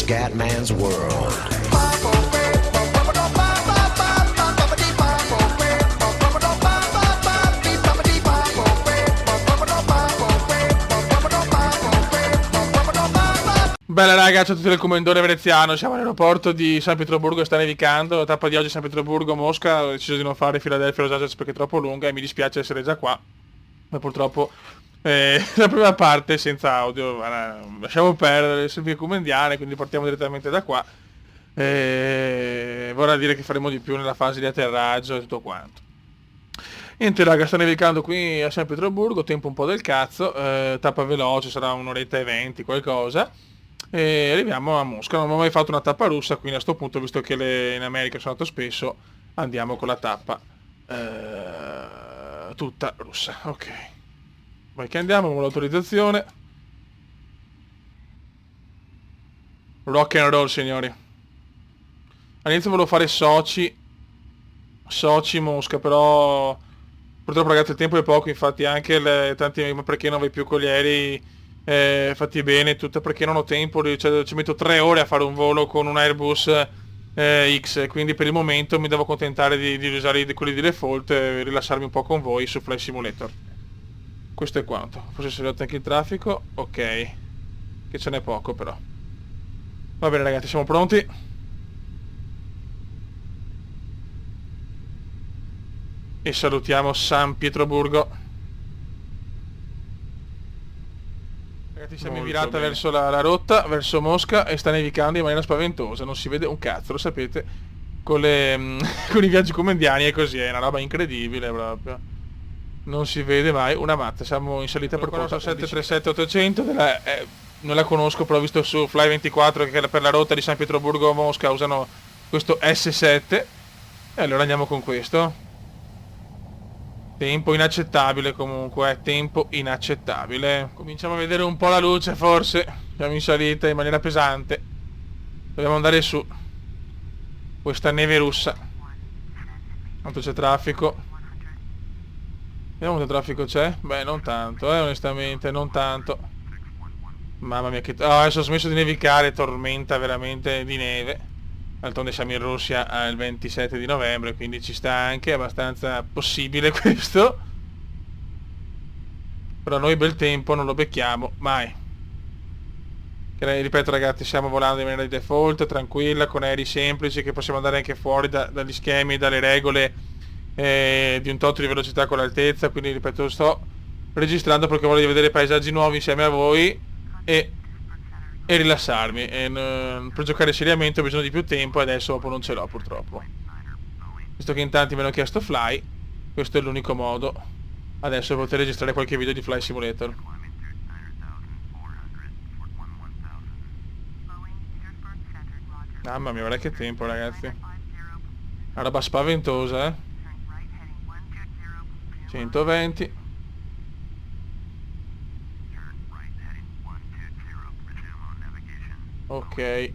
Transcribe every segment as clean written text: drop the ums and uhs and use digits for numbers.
Scatman's World. Bella raga, ciao a tutti del Commendore veneziano, siamo all'aeroporto di San Pietroburgo e sta nevicando, la tappa di oggi è San Pietroburgo, Mosca, ho deciso di non fare Philadelphia Los Angeles perché è troppo lunga e mi dispiace essere già qua, ma purtroppo la prima parte senza audio, lasciamo perdere il via commendiale, quindi partiamo direttamente da qua, vorrà dire che faremo di più nella fase di atterraggio e tutto quanto. Niente raga, sta nevicando qui a San Pietroburgo, tempo un po' del cazzo, tappa veloce, sarà un'oretta e 20 qualcosa. E arriviamo a Mosca. Non ho mai fatto una tappa russa, quindi a sto punto, visto che in America sono andato spesso, andiamo con la tappa tutta russa. Ok. Vai che andiamo con l'autorizzazione. Rock and roll, signori. All'inizio volevo fare Sochi Mosca, però purtroppo ragazzi il tempo è poco, infatti anche tanti ma perché non vai più con gli aerei fatti bene, tutto perché non ho tempo, cioè, ci metto 3 ore a fare un volo con un Airbus X, quindi per il momento mi devo accontentare di usare quelli di default e rilassarmi un po' con voi su Flight Simulator. Questo è quanto. Forse si è rotto anche il traffico, ok, che ce n'è poco però. Va bene ragazzi, siamo pronti? E salutiamo San Pietroburgo. Ragazzi siamo in virata verso la rotta, verso Mosca e sta nevicando in maniera spaventosa, non si vede un cazzo, lo sapete, con con i viaggi comendiani è così, è una roba incredibile proprio. Non si vede mai una matta, siamo in salita per quota 737-800, non la conosco però ho visto su Fly24 che per la rotta di San Pietroburgo a Mosca usano questo S7 e allora andiamo con questo. Tempo inaccettabile comunque, tempo inaccettabile. Cominciamo a vedere un po' la luce forse. Siamo in salita in maniera pesante. Dobbiamo andare su. Questa neve russa. Quanto c'è traffico? Vediamo quanto traffico c'è. Beh, non tanto, onestamente, non tanto. Mamma mia che... Oh, adesso ho smesso di nevicare, tormenta veramente di neve. D'altronde siamo in Russia al 27 di novembre, quindi ci sta anche, è abbastanza possibile questo. Però noi bel tempo non lo becchiamo mai. Che, ripeto ragazzi, stiamo volando in maniera di default, tranquilla, con aerei semplici che possiamo andare anche fuori dagli schemi, dalle regole di un tot di velocità con l'altezza, quindi ripeto sto registrando perché voglio vedere paesaggi nuovi insieme a voi e rilassarmi. Per giocare seriamente ho bisogno di più tempo e adesso dopo non ce l'ho purtroppo. Visto che in tanti mi hanno chiesto Fly, questo è l'unico modo adesso per poter registrare qualche video di Fly Simulator. Mamma mia, guarda che tempo ragazzi. Una roba spaventosa, 120. Ok.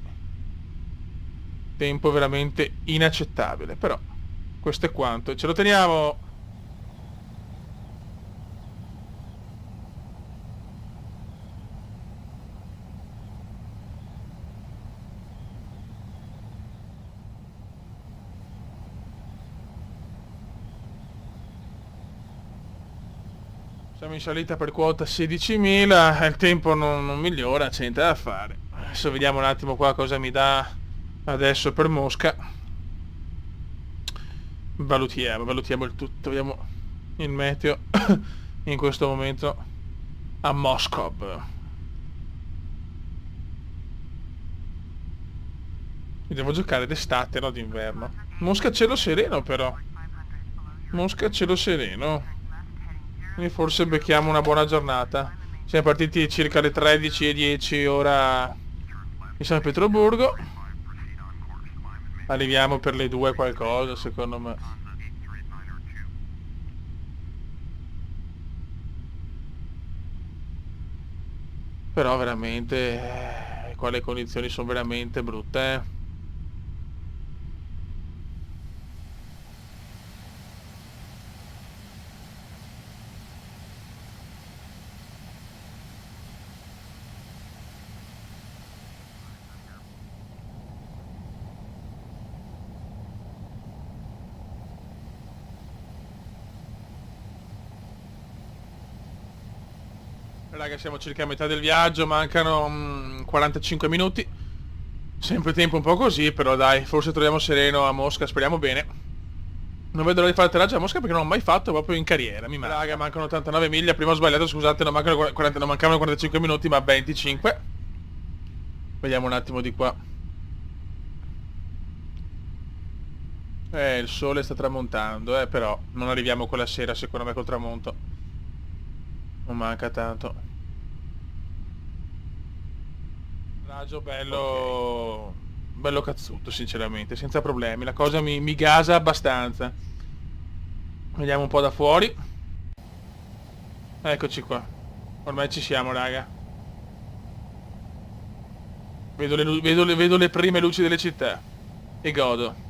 Tempo veramente inaccettabile, però questo è quanto. Ce lo teniamo. Siamo in salita per quota 16.000, il tempo non migliora, c'è niente da fare. Adesso vediamo un attimo qua cosa mi dà adesso per Mosca. Valutiamo il tutto, vediamo il meteo in questo momento a Moscov. Mi devo giocare d'estate, no d'inverno. Mosca cielo sereno però. Mosca cielo sereno. Quindi forse becchiamo una buona giornata. Siamo partiti circa alle 13:10 ora di San Pietroburgo. Arriviamo per le 2 qualcosa secondo me. Però veramente qua le condizioni sono veramente brutte. Raga, siamo circa a metà del viaggio, mancano 45 minuti. Sempre tempo un po' così, però dai, forse troviamo sereno a Mosca, speriamo bene. Non vedo l'ora di fare atterraggio a Mosca perché non l'ho mai fatto proprio in carriera, mi manca. Raga, mancano 89 miglia, prima ho sbagliato, scusate, non mancavano 45 minuti, ma 25. Vediamo un attimo di qua. Il sole sta tramontando, però non arriviamo quella sera, secondo me, col tramonto. Non manca tanto. Raggio bello... Okay. Bello cazzuto, sinceramente, senza problemi. La cosa mi gasa abbastanza. Vediamo un po' da fuori. Eccoci qua. Ormai ci siamo, raga. Vedo le prime luci delle città. E godo.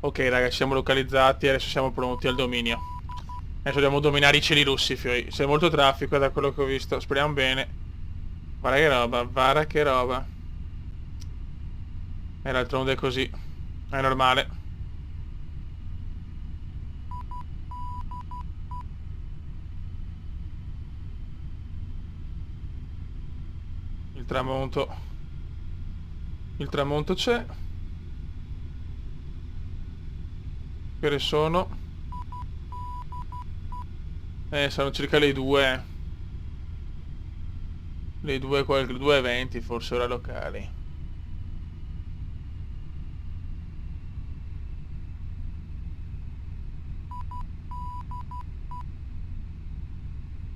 Ok, raga, ci siamo localizzati. Adesso siamo pronti al dominio. Adesso dobbiamo dominare i cieli russi, fioi. C'è molto traffico da quello che ho visto. Speriamo bene. Guarda che roba, guarda che roba. E d'altronde è così. È normale. Il tramonto. Il tramonto c'è. Che ore sono? Sono circa le 2. Le 2:20 forse, ora locali.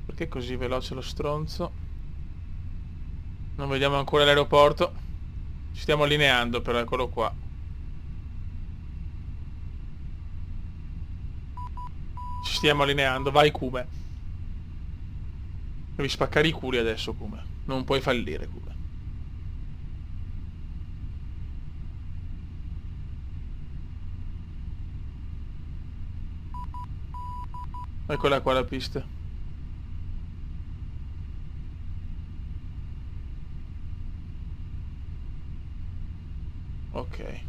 Perché è così veloce lo stronzo? Non vediamo ancora l'aeroporto. Ci stiamo allineando, però eccolo qua. Ci stiamo allineando, vai Kume. Devi spaccare i culi adesso, Kume. Non puoi fallire, Kume. Eccola qua la pista. Ok.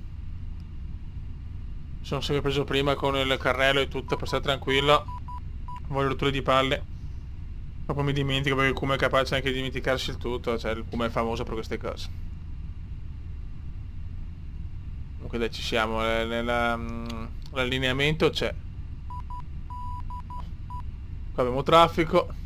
Sono sempre preso prima con il carrello e tutto per stare tranquillo. Voglio rotture di palle. Dopo mi dimentico perché il Kuma è capace anche di dimenticarsi il tutto. Cioè il Kuma è famoso per queste cose. Comunque dai, ci siamo. L'allineamento c'è. Qua abbiamo traffico.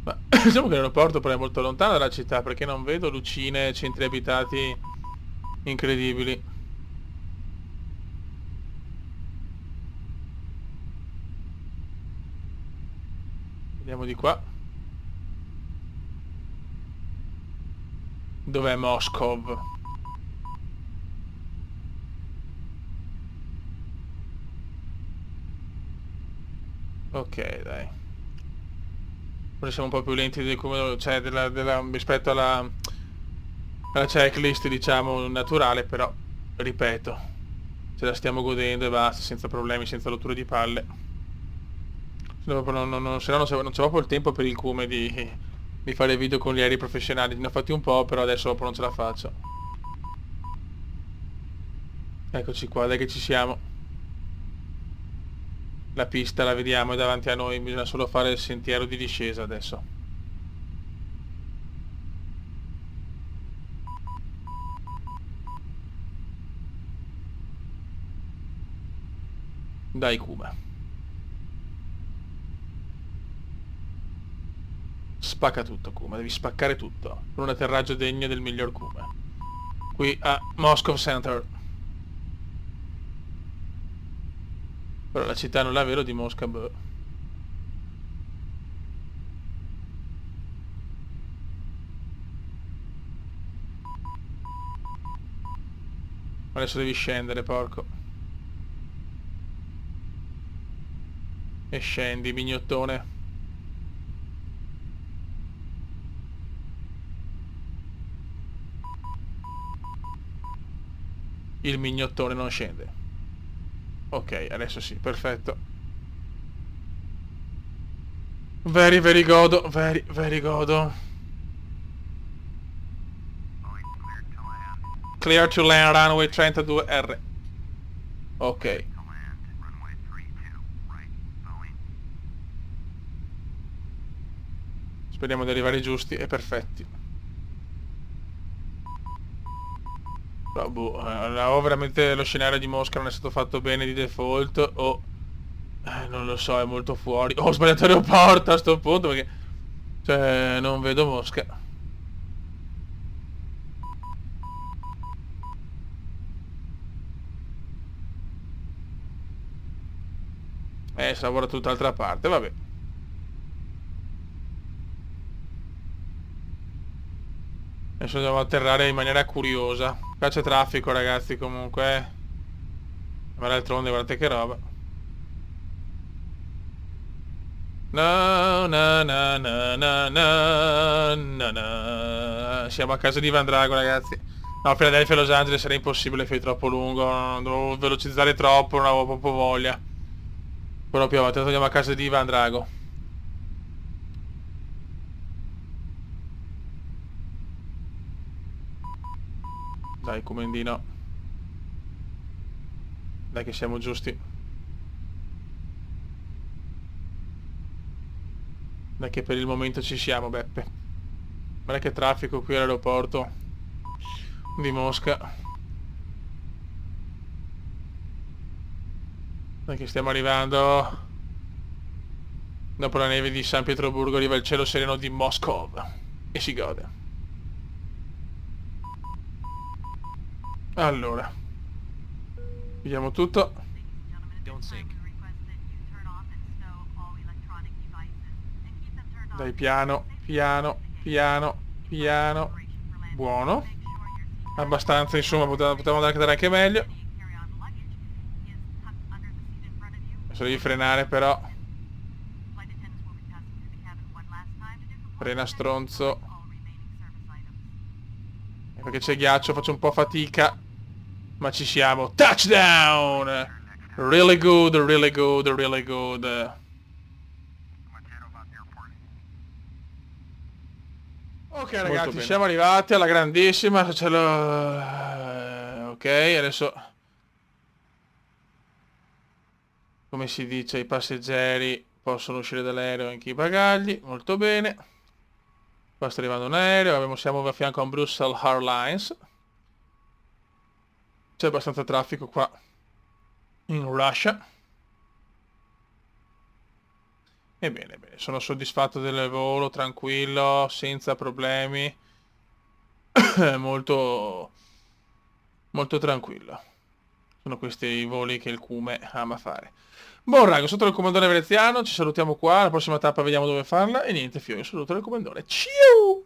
Ma diciamo che l'aeroporto però è molto lontano dalla città perché non vedo lucine, centri abitati incredibili. Vediamo di qua. Dov'è Moscov? Ok, dai. Forse siamo un po' più lenti cioè, rispetto alla checklist, diciamo, naturale, però, ripeto, ce la stiamo godendo e basta, senza problemi, senza rotture di palle. Se no non c'è proprio il tempo per il Kume di fare video con gli aerei professionali. Ne ho fatti un po', però adesso dopo non ce la faccio. Eccoci qua, dai che ci siamo. La pista la vediamo, è davanti a noi, bisogna solo fare il sentiero di discesa adesso. Dai Kuma. Spacca tutto Kuma, devi spaccare tutto. Per un atterraggio degno del miglior Kuma. Qui a Moscow Center. Però la città non è vero di Mosca, boh. Adesso devi scendere, porco. E scendi, mignottone. Il mignottone non scende. Ok, adesso sì, perfetto. Very, very godo. Very, very godo. Clear to land runway 32R. Ok. Speriamo di arrivare giusti e perfetti. No, boh, o veramente lo scenario di Mosca non è stato fatto bene di default o... non lo so, è molto fuori. Ho sbagliato aeroporto a sto punto perché... Cioè, non vedo Mosca. Si lavora tutt'altra parte, vabbè. Adesso dobbiamo atterrare in maniera curiosa. Qua c'è traffico, ragazzi, comunque. Ma d'altronde, guardate che roba. No, no, no, no, no, no, no, no. Siamo a casa di Van Drago, ragazzi. No, Philadelphia e Los Angeles era impossibile, fai troppo lungo. Dovevo velocizzare troppo, non avevo proprio voglia. Però più avanti andiamo a casa di Van Drago. Dai, comandino. Dai che siamo giusti. Dai che per il momento ci siamo, Beppe. Guarda che traffico qui all'aeroporto di Mosca. Dai che stiamo arrivando. Dopo la neve di San Pietroburgo arriva il cielo sereno di Moscov. E si gode. Allora, vediamo tutto. Dai, piano, piano, piano, piano. Buono. Abbastanza, insomma, potevamo andare anche meglio. Adesso devi frenare però. Frena, stronzo. Perché c'è ghiaccio, faccio un po' fatica. Ma ci siamo. Touchdown! Really good, really good, really good. Ok ragazzi, siamo arrivati alla grandissima. Ok, adesso... Come si dice, i passeggeri possono uscire dall'aereo anche i bagagli. Molto bene. Qua sta arrivando un aereo, siamo a fianco a un Brussels Airlines. C'è abbastanza traffico qua in Russia. Ebbene, bene, sono soddisfatto del volo, tranquillo, senza problemi. Molto, molto tranquillo. Sono questi i voli che il Cume ama fare. Buon raga, sotto il comandone veneziano, ci salutiamo qua, la prossima tappa vediamo dove farla e niente, Fio, io saluto il comandone. Ciao!